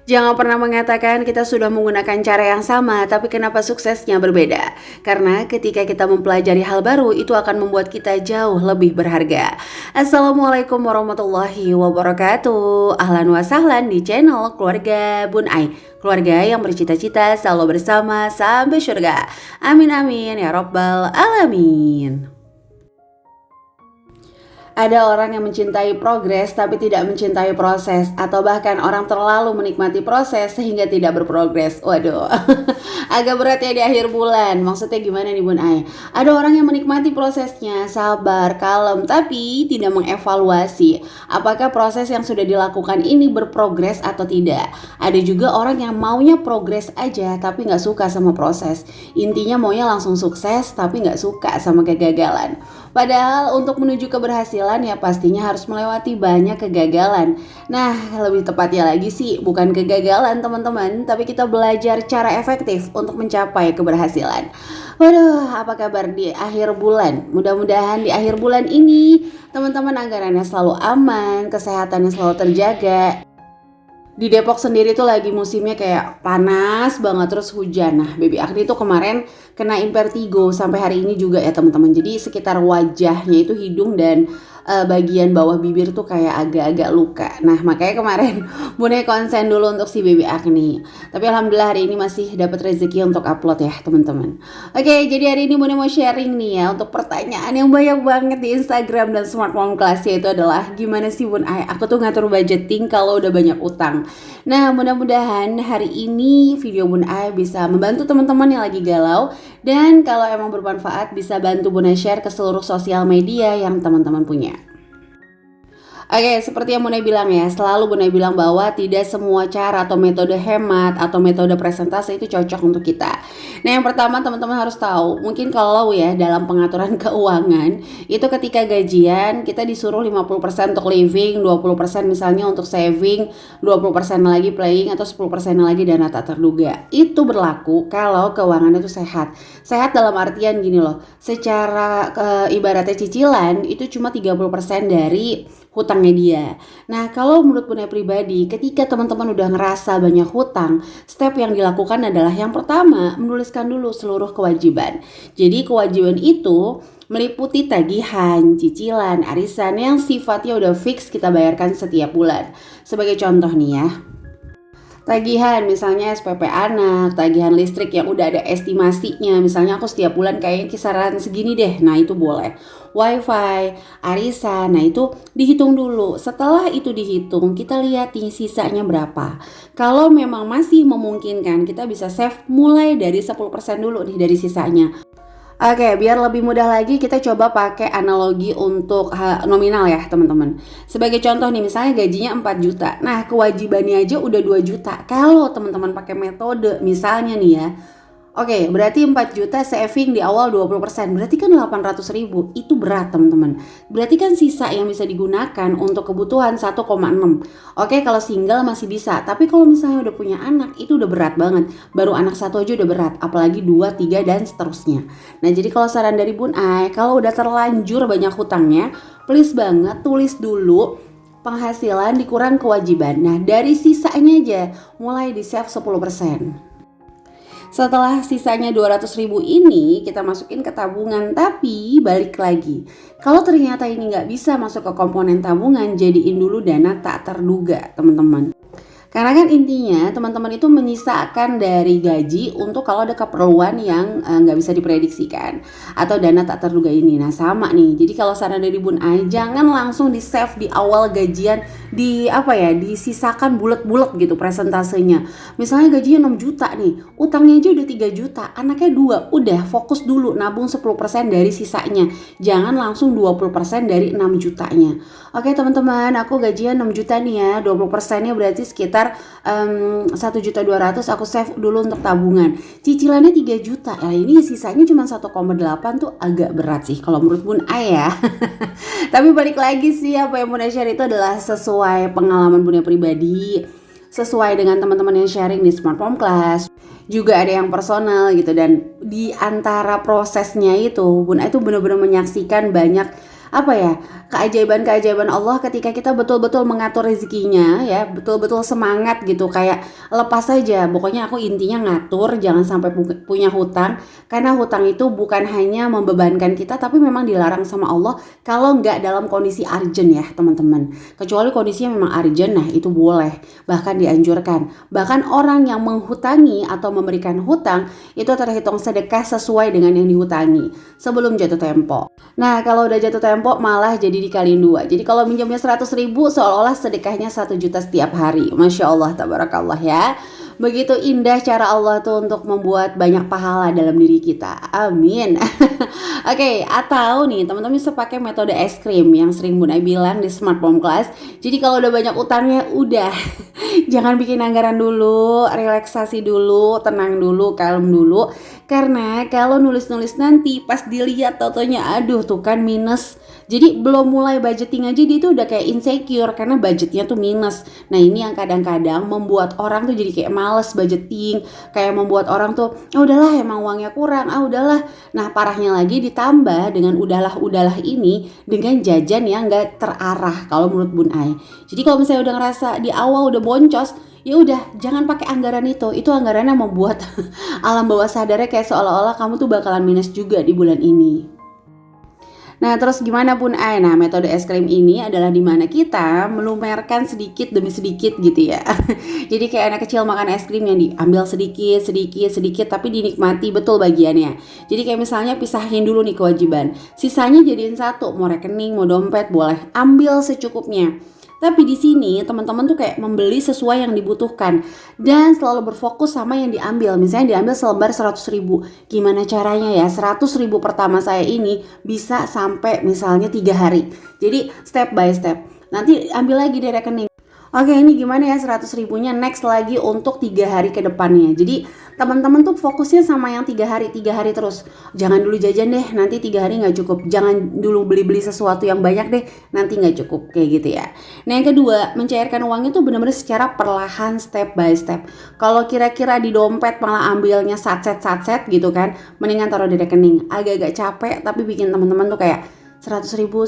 Jangan pernah mengatakan kita sudah menggunakan cara yang sama, tapi kenapa suksesnya berbeda? Karena ketika kita mempelajari hal baru, itu akan membuat kita jauh lebih berharga. Assalamualaikum warahmatullahi wabarakatuh. Ahlan wa sahlan di channel Keluarga Bun Ai. Keluarga yang bercita-cita selalu bersama sampai surga. Amin amin ya rabbal alamin. Ada orang yang mencintai progres tapi tidak mencintai proses, atau bahkan orang terlalu menikmati proses sehingga tidak berprogres. Waduh, agak berat ya di akhir bulan. Maksudnya gimana nih Bun Ai? Ada orang yang menikmati prosesnya, sabar, kalem, tapi tidak mengevaluasi apakah proses yang sudah dilakukan ini berprogres atau tidak. Ada juga orang yang maunya progres aja tapi nggak suka sama proses. Intinya maunya langsung sukses tapi nggak suka sama kegagalan. Padahal untuk menuju keberhasilan ya pastinya harus melewati banyak kegagalan. Nah, lebih tepatnya lagi sih bukan kegagalan teman-teman, tapi kita belajar cara efektif untuk mencapai keberhasilan. Waduh, apa kabar di akhir bulan? Mudah-mudahan di akhir bulan ini teman-teman anggarannya selalu aman, kesehatannya selalu terjaga. Di Depok sendiri tuh lagi musimnya kayak panas banget terus hujan. Nah, Baby Agni tuh kemarin kena impertigo sampai hari ini juga ya teman-teman. Jadi sekitar wajahnya itu hidung dan bagian bawah bibir tuh kayak agak-agak luka. Nah, makanya kemarin Bunda konsen dulu untuk si Baby Agni. Tapi alhamdulillah hari ini masih dapat rezeki untuk upload ya teman-teman. Oke, jadi hari ini Bunda mau sharing nih ya untuk pertanyaan yang banyak banget di Instagram dan Smart Mom Class, yaitu adalah gimana sih Bun Ai? Aku tuh ngatur budgeting kalau udah banyak utang. Nah, mudah-mudahan hari ini video Bun Ai bisa membantu teman-teman yang lagi galau, dan kalau emang bermanfaat bisa bantu Bunda share ke seluruh sosial media yang teman-teman punya. Oke, seperti yang Bunda bilang ya, selalu Bunda bilang bahwa tidak semua cara atau metode hemat atau metode presentasi itu cocok untuk kita. Nah, yang pertama teman-teman harus tahu, mungkin kalau ya dalam pengaturan keuangan, itu ketika gajian kita disuruh 50% untuk living, 20% misalnya untuk saving, 20% lagi playing, atau 10% lagi dana tak terduga. Itu berlaku kalau keuangan itu sehat. Sehat dalam artian gini loh, secara ibaratnya cicilan itu cuma 30% dari hutangnya dia. Nah, kalau menurut Bunda pribadi, ketika teman-teman udah ngerasa banyak hutang, step yang dilakukan adalah yang pertama, menuliskan dulu seluruh kewajiban. Jadi kewajiban itu meliputi tagihan, cicilan, arisan yang sifatnya udah fix kita bayarkan setiap bulan. Sebagai contoh nih ya, tagihan misalnya SPP anak, tagihan listrik yang udah ada estimasinya. Misalnya aku setiap bulan kayaknya kisaran segini deh. Nah, itu boleh. Wifi, arisan, nah itu dihitung dulu. Setelah itu dihitung, kita lihat nih sisanya berapa. Kalau memang masih memungkinkan, kita bisa save mulai dari 10% dulu nih dari sisanya. Oke, biar lebih mudah lagi kita coba pakai analogi untuk nominal ya teman-teman. Sebagai contoh nih, misalnya gajinya 4 juta. Nah, kewajibannya aja udah 2 juta. Kalau teman-teman pakai metode misalnya nih ya, oke, berarti 4 juta saving di awal 20%. Berarti kan 800 ribu. Itu berat teman-teman. Berarti kan sisa yang bisa digunakan untuk kebutuhan 1,6. Oke, kalau single masih bisa. Tapi kalau misalnya udah punya anak, itu udah berat banget. Baru anak satu aja udah berat. Apalagi 2, 3, dan seterusnya. Nah, jadi kalau saran dari Bun Ai, kalau udah terlanjur banyak hutangnya, please banget tulis dulu penghasilan dikurang kewajiban. Nah, dari sisanya aja mulai di save 10%. Setelah sisanya 200 ribu ini kita masukin ke tabungan, tapi balik lagi. Kalau ternyata ini nggak bisa masuk ke komponen tabungan, jadiin dulu dana tak terduga teman-teman. Karena kan intinya teman-teman itu menyisakan dari gaji untuk kalau ada keperluan yang nggak bisa diprediksikan atau dana tak terduga ini. Nah sama nih, jadi kalau saran dari Bun Ai, jangan langsung di save di awal gajian, disisakan bulat-bulat gitu presentasenya. Misalnya gajinya 6 juta nih, utangnya aja udah 3 juta, anaknya 2, udah fokus dulu nabung 10% dari sisanya. Jangan langsung 20% dari 6 jutanya. Oke teman-teman, aku gajinya 6 juta nih ya, 20%-nya berarti sekitar 1.200.000 aku save dulu untuk tabungan. Cicilannya 3 juta. Ya ini sisanya cuma 1,8 tuh agak berat sih kalau menurut Bun Ai ya. Tapi balik lagi sih, apa yang Bunda share itu adalah sesuai pengalaman Bunda pribadi, sesuai dengan teman-teman yang sharing di Smart Mom Class. Juga ada yang personal gitu, dan di antara prosesnya itu Bun Ai itu benar-benar menyaksikan banyak apa ya, keajaiban-keajaiban Allah ketika kita betul-betul mengatur rezekinya ya, betul-betul semangat gitu, kayak lepas aja. Pokoknya aku intinya ngatur jangan sampai punya hutang, karena hutang itu bukan hanya membebankan kita tapi memang dilarang sama Allah kalau nggak dalam kondisi urgent ya teman-teman. Kecuali kondisinya memang urgent, nah itu boleh, bahkan dianjurkan. Bahkan orang yang menghutangi atau memberikan hutang itu terhitung sedekah sesuai dengan yang dihutangi sebelum jatuh tempo. Nah kalau udah jatuh tempo malah jadi dikaliin 2. Jadi kalau minjamnya 100.000 seolah-olah sedekahnya 1 juta setiap hari. Masya Allah, tabarakallah ya. Begitu indah cara Allah tuh untuk membuat banyak pahala dalam diri kita. Amin. Oke, atau nih teman-teman bisa pakai metode es krim yang sering Bunda bilang di Smart Mom Class. Jadi kalau udah banyak utangnya udah jangan bikin anggaran dulu, relaksasi dulu, tenang dulu, kalem dulu. Karena kalau nulis-nulis nanti pas dilihat totonya aduh tuh kan minus. Jadi belum mulai budgeting aja dia tuh udah kayak insecure karena budgetnya tuh minus. Nah ini yang kadang-kadang membuat orang tuh jadi kayak males budgeting, kayak membuat orang tuh udahlah emang uangnya kurang, udahlah. Nah parahnya lagi ditambah dengan udahlah ini dengan jajan yang gak terarah kalau menurut Bun Ai. Jadi kalau misalnya udah ngerasa di awal udah boncos, ya udah jangan pakai anggaran itu anggarannya membuat alam bawah sadarnya kayak seolah-olah kamu tuh bakalan minus juga di bulan ini. Nah terus gimana Bun Ai? Nah metode es krim ini adalah dimana kita melumerkan sedikit demi sedikit gitu ya. Jadi kayak anak kecil makan es krim yang diambil sedikit tapi dinikmati betul bagiannya. Jadi kayak misalnya pisahin dulu nih kewajiban, sisanya jadiin satu, mau rekening mau dompet boleh, ambil secukupnya. Tapi di sini teman-teman tuh kayak membeli sesuai yang dibutuhkan dan selalu berfokus sama yang diambil. Misalnya diambil selembar 100.000. Gimana caranya ya 100.000 pertama saya ini bisa sampai misalnya 3 hari. Jadi step by step. Nanti ambil lagi dari rekening. Oke ini gimana ya 100.000-nya next lagi untuk 3 hari ke depannya. Jadi teman-teman tuh fokusnya sama yang 3 hari terus. Jangan dulu jajan deh, nanti 3 hari gak cukup. Jangan dulu beli-beli sesuatu yang banyak deh, nanti gak cukup, kayak gitu ya. Nah yang kedua, mencairkan uangnya tuh benar-benar secara perlahan step by step. Kalau kira-kira di dompet malah ambilnya satset gitu kan, mendingan taruh di rekening. Agak-agak capek tapi bikin teman-teman tuh kayak 100.000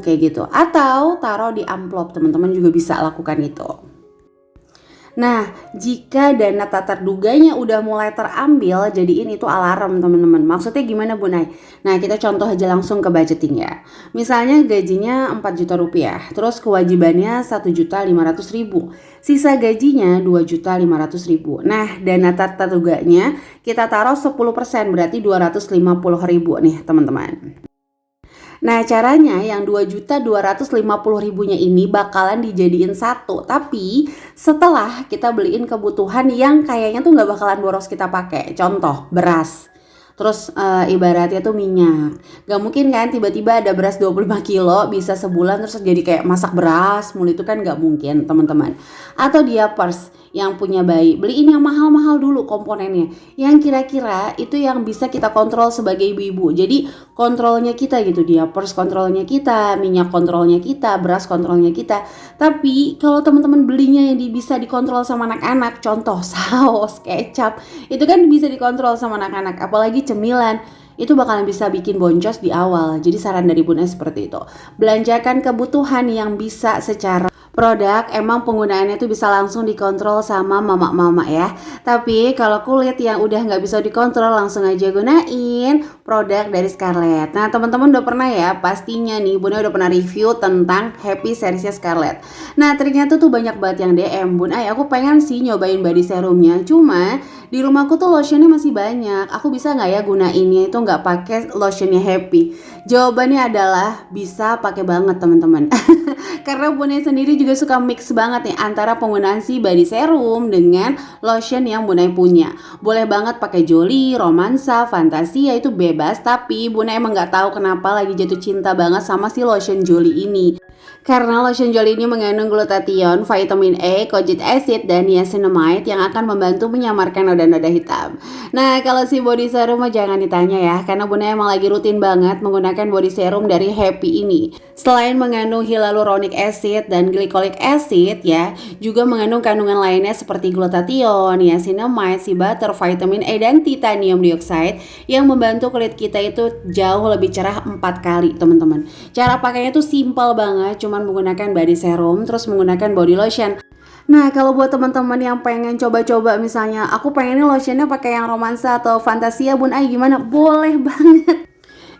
kayak gitu. Atau taruh di amplop, teman-teman juga bisa lakukan itu. Nah, jika dana tak terduganya udah mulai terambil, jadiin itu alarm teman-teman. Maksudnya gimana Bu Nay? Nah, kita contoh aja langsung ke budgeting ya. Misalnya gajinya 4 juta rupiah, terus kewajibannya 1.500.000. Sisa gajinya 2.500.000. Nah, dana tak terduganya kita taruh 10%, berarti 250.000 nih teman-teman. Nah caranya yang 2.250.000-nya ini bakalan dijadiin satu. Tapi setelah kita beliin kebutuhan yang kayaknya tuh gak bakalan boros kita pakai. Contoh beras. Terus ibaratnya tuh minyak. Gak mungkin kan tiba-tiba ada beras 25 kilo bisa sebulan terus jadi kayak masak beras mulu, itu kan gak mungkin teman-teman. Atau diapers yang punya bayi, beliin yang mahal-mahal dulu komponennya, yang kira-kira itu yang bisa kita kontrol sebagai ibu-ibu. Jadi kontrolnya kita gitu, diapers kontrolnya kita, minyak kontrolnya kita, beras kontrolnya kita. Tapi kalau teman-teman belinya yang bisa dikontrol sama anak-anak, contoh saus, kecap, itu kan bisa dikontrol sama anak-anak. Apalagi cemilan, itu bakalan bisa bikin boncos di awal. Jadi saran dari Bunda seperti itu, belanjakan kebutuhan yang bisa secara produk, emang penggunaannya tuh bisa langsung dikontrol sama mama-mama ya. Tapi kalau kulit yang udah nggak bisa dikontrol, langsung aja gunain produk dari Scarlett. Nah teman-teman udah pernah ya, pastinya nih Bunda udah pernah review tentang Happy seriesnya Scarlett. Nah ternyata tuh banyak banget yang DM, Bun aku pengen sih nyobain body serumnya, cuma di rumahku tuh lotionnya masih banyak, aku bisa nggak ya gunainnya itu nggak pakai lotionnya Happy? Jawabannya adalah bisa pakai banget teman-teman. Karena Bunda sendiri juga suka mix banget nih antara penggunaan si body serum dengan lotion yang Bunda punya. Boleh banget pakai Jolie, Romansa, Fantasia, itu bebas. Tapi Bunda emang nggak tahu kenapa lagi jatuh cinta banget sama si lotion Jolie ini. Karena lotion Jolly ini mengandung glutathione, vitamin E, kojic acid, dan niacinamide yang akan membantu menyamarkan noda-noda hitam. Nah, kalau si body serum mah jangan ditanya ya, karena Bunda emang lagi rutin banget menggunakan body serum dari Happy ini. Selain mengandung hyaluronic acid dan glycolic acid ya, juga mengandung kandungan lainnya seperti glutathione, niacinamide, sea butter, vitamin E, dan titanium dioxide yang membantu kulit kita itu jauh lebih cerah 4 kali, teman-teman. Cara pakainya tuh simpel banget, cuman menggunakan body serum terus menggunakan body lotion. Nah, kalau buat teman-teman yang pengen coba-coba, misalnya aku pengen lotionnya pakai yang romansa atau fantasia, Bun Ai gimana? Boleh banget.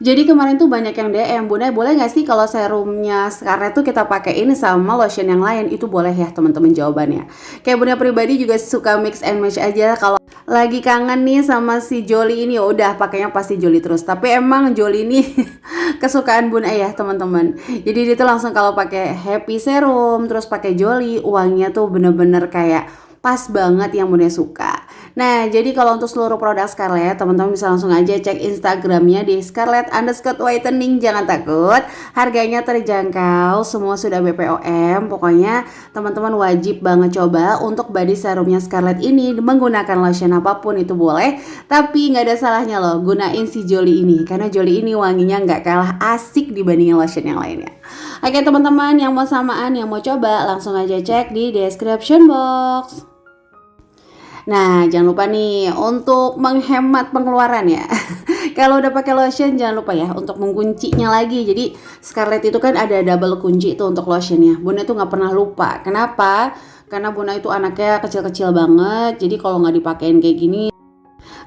Jadi kemarin tuh banyak yang DM, Bunda boleh nggak sih kalau serumnya Scarlett tuh kita pakai ini sama lotion yang lain? Itu boleh ya teman-teman jawabannya. Kayak Bunda pribadi juga suka mix and match aja, kalau lagi kangen nih sama si Jolly ini ya udah pakainya pasti Jolly terus. Tapi emang Jolly ini kesukaan Bunda ya teman-teman. Jadi dia tuh langsung kalau pakai Happy Serum terus pakai Jolly, uangnya tuh bener-bener kayak pas banget yang Bunda suka. Nah, jadi kalau untuk seluruh produk Scarlett, teman-teman bisa langsung aja cek Instagramnya di Scarlett_whitening. Jangan takut, harganya terjangkau, semua sudah BPOM. Pokoknya teman-teman wajib banget coba untuk body serumnya Scarlett ini menggunakan lotion apapun itu boleh. Tapi nggak ada salahnya loh gunain si Jolly ini, karena Jolly ini wanginya nggak kalah asik dibandingin lotion yang lainnya. Oke teman-teman, yang mau samaan, yang mau coba, langsung aja cek di description box. Nah, jangan lupa nih untuk menghemat pengeluaran ya. Kalau udah pakai lotion jangan lupa ya untuk menguncinya lagi. Jadi Scarlett itu kan ada double kunci itu untuk lotionnya. Bunda tuh nggak pernah lupa. Kenapa? Karena Bunda itu anaknya kecil-kecil banget. Jadi kalau nggak dipakein kayak gini,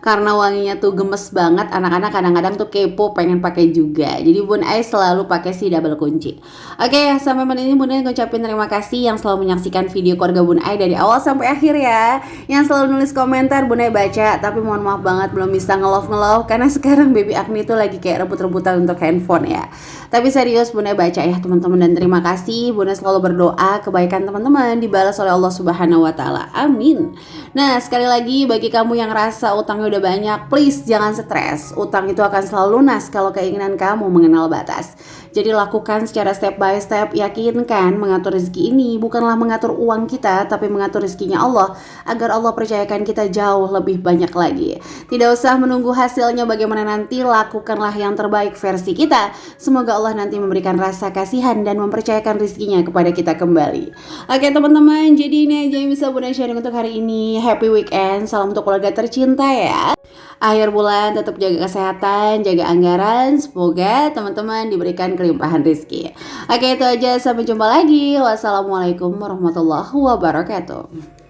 karena wanginya tuh gemes banget, anak-anak kadang-kadang tuh kepo pengen pakai juga. Jadi Bun Ai selalu pakai si double kunci. Oke, sampai menit ini Bun Ai ngucapin terima kasih yang selalu menyaksikan video keluarga Bun Ai dari awal sampai akhir ya. Yang selalu nulis komentar Bun Ai baca, tapi mohon maaf banget belum bisa nge-love karena sekarang baby Agni tuh lagi kayak rebut-rebutan untuk handphone ya. Tapi serius Bun Ai baca ya teman-teman, dan terima kasih. Bun Ai selalu berdoa kebaikan teman-teman dibalas oleh Allah Subhanahu wa taala. Amin. Nah, sekali lagi bagi kamu yang rasa utangnya udah banyak, please jangan stres. Utang itu akan selalu lunas kalau keinginan kamu mengenal batas. Jadi lakukan secara step by step, yakinkan mengatur rezeki ini bukanlah mengatur uang kita, tapi mengatur rezekinya Allah, agar Allah percayakan kita jauh lebih banyak lagi. Tidak usah menunggu hasilnya bagaimana nanti, lakukanlah yang terbaik versi kita. Semoga Allah nanti memberikan rasa kasihan dan mempercayakan rezekinya kepada kita kembali. Oke teman-teman, jadi ini aja yang bisa Bunda sharing untuk hari ini. Happy weekend, salam untuk keluarga tercinta ya. Akhir bulan tetap jaga kesehatan, jaga anggaran. Semoga teman-teman diberikan kelimpahan rezeki. Oke, itu aja, sampai jumpa lagi. Wassalamualaikum warahmatullahi wabarakatuh.